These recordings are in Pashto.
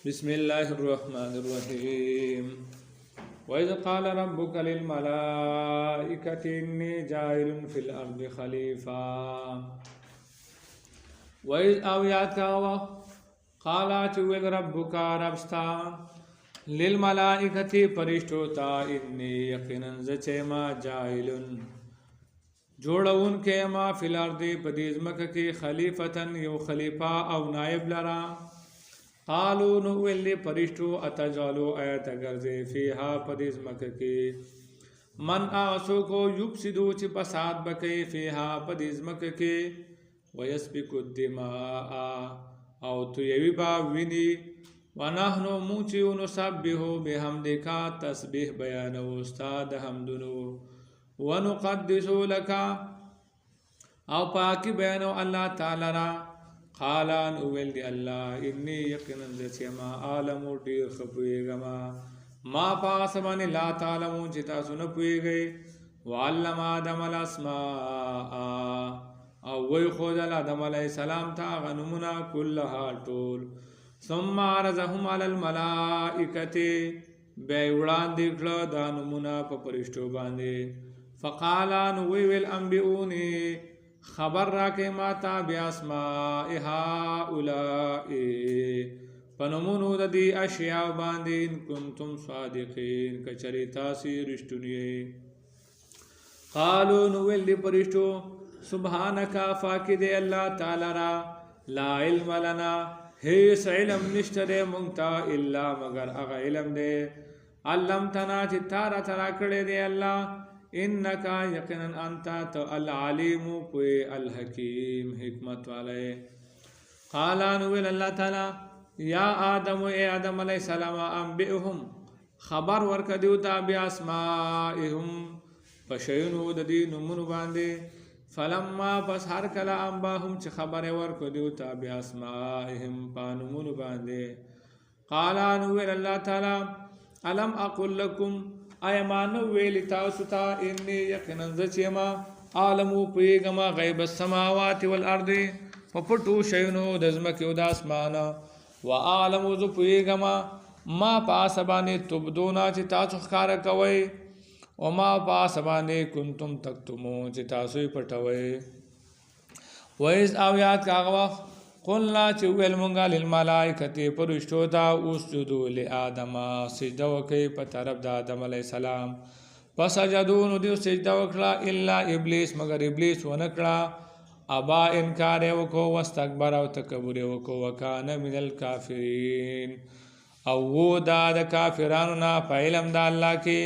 بسم الله الرحمن الرحيم وإذ قال ربك للملائكة إني جاعل في الأرض خليفة وإذ أويات قالت ويل ربك ربستا للملائكة فرشتوتا إني يقينا زچما جاعل جوڑون کے ما فی الارض پدیز مکہ کی خلیفتن یو خلیفہ او نائب لرا قالو نوویلی پرشتو اتجالو ایت گرزے فیہا پدیز مکہ کی من آسو کو یبسدو چی پساد بکے فیہا پدیز مکہ کی ویسبک الدماء او تو یوی با وینی ونحنو موچیو نسبیہو بحمدکا تسبیح بیانو استاد حمدنو ونقدسو لکا او پاکی بیانو اللہ تعالی را قالان اویل دی اللہ انی یقیناً زچیما عالمو دیر خپویگما ما پاسمانی لا تعلمو چتا سنپوی گئی وعلم آدم الاسماء او وی خودل آدم علیہ السلام تا غنمنا کلها طول ثم عرضهم علی الملائکتی بیوڑان دیکھلو دانمنا پا پرشتو باندے فقالان ویویل انبیونی خبر راکے ماتا بیاسماء هؤلاء پنمونو دی اشیاء باندے ان کنتم صادقین کچری تاسی رشتنیے قالو نویل دی پرشتو سبحانکا فاکی دے اللہ تعالی را لا علم لنا حیث علم نشترے منگتا اللہ مگر اغا علم دے علمتنا چی تارا ترا کڑے دے اللہ انکا یقیناً انتا تو العلیم پوئے الحکیم حکمت والے قالان ویل اللہ تعالی یا آدم اے آدم علیہ السلام انبئهم خبر ورکدیوتا بیاسمائهم پشینو ددی نمونو باندے فلما پس ہر کلا انباهم چھ خبر ورکدیوتا بیاسمائهم پانمونو باندے قالان ویل اللہ تعالی علم اقل لکم ایمانو ویلی تاسوتا انی یقیناً زچیما عالمو پیگما غیب السماوات والارض پپٹو شینو دزمکی داسمانا و عالمو زو پیگما ما پاسبانی تبدونا چی تاسو خکار کوئی و ما پاسبانی کنتم تکتمو چی تاسوی پٹوئی ویز آویات کاغوا قلنا چویل منگا للملائکتی پرشتوتا اسجدو لی آدم سجدہ وکی پا طرف دا آدم علیہ السلام پس سجدونو دیو سجدہ وکلا الا ابلیس مگر ابلیس ونکلا ابا انکار وکو واستکبر و تکبر وکو وکان من الکافرین او وہ دا کافرانونا پا علم دا اللہ کی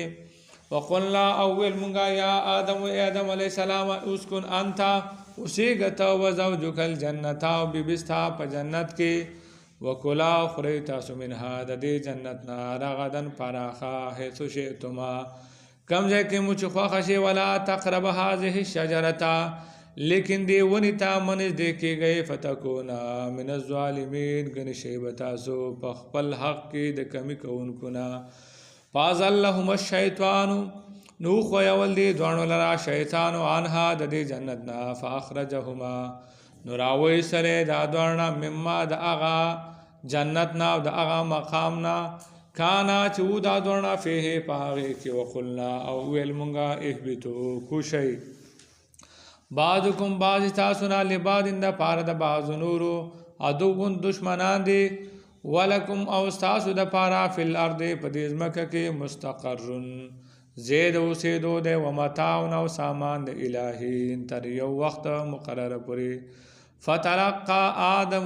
وقلنا اول منگا یا آدم و آدم علیہ السلام اسکن انتا اسی گتا و زوجک الجنتا و بیبستا پا جنت کی وکلا خریتا سمنها دا دی جنتنا رغدن پراخا حیثو شئتما کمزے کی مچ خوخشی ولا تقرب هذه الشجرتا لیکن دی ونیتا منز دیکھی گئی فتکونا من الظالمین گن شیبتا سو پخپل حق کی دکمی کون کنا فازلہم الشیطانو نوخ و یول دی دوانو لرا شیطانو آنها دا دی جنتنا فاخرجهما نراوی سرے دا دوارنا مما دا اغا جنتنا دا اغا مقامنا کانا چو دا دوارنا فیہ پاغی کی وقلنا اویل منگا احبتو کشی بعضکم بعض تاسونا لباد دا پارد بعض نورو ادوگن دشمنان دی ولکم اوستاسو دا پارا فی الارد پدیز مکہ کے مستقرن زید و سیدو دے و متاؤن و سامان دے الہین تر یو وقت مقرر پوری فتلقا آدم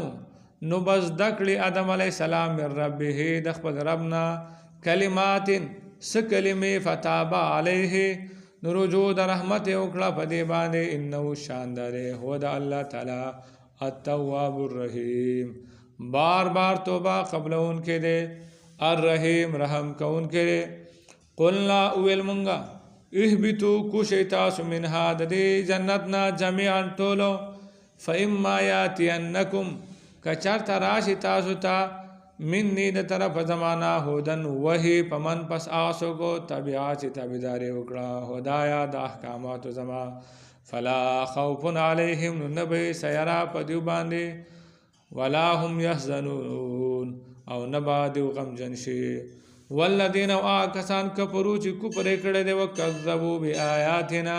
نبزدکلی آدم علیہ السلام من ربه دخبت ربنا کلمات سکلمی فتابا علیہ نرجو دا رحمت اکڑا پدی باندے انہو شاندارے ہو دا اللہ تعالی التواب الرحیم بار بار توبہ قبل ان کے دے الرحیم رحم کا ان کے دے قلنا اویل منگا احبتو کشیتاسو منها ددی جنتنا جميعا طولو فإما یاتینکم کچر تراشی تاسو تا منی دا طرف زمانا ہودن وہی پمن پس آسو کو طبیعاتی تابداری اکڑا ہدایا دا احکامات زمان فلا خوف علیہم نبی سیرا پدیو باندے ولا هم يحزنون او نبا دیو غمجن شي والذین کسان کفرو چې کفر کړي دي وکذبوا بیااتنا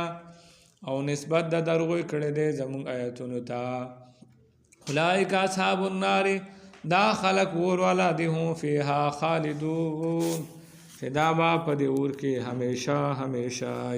او نسبت د دروغ کړي دي زموږ آیاتونو ته اولئک اصحاب النار دا خلق ور والا دي هم فيها خالدون فدا با په دې اور کې همیشه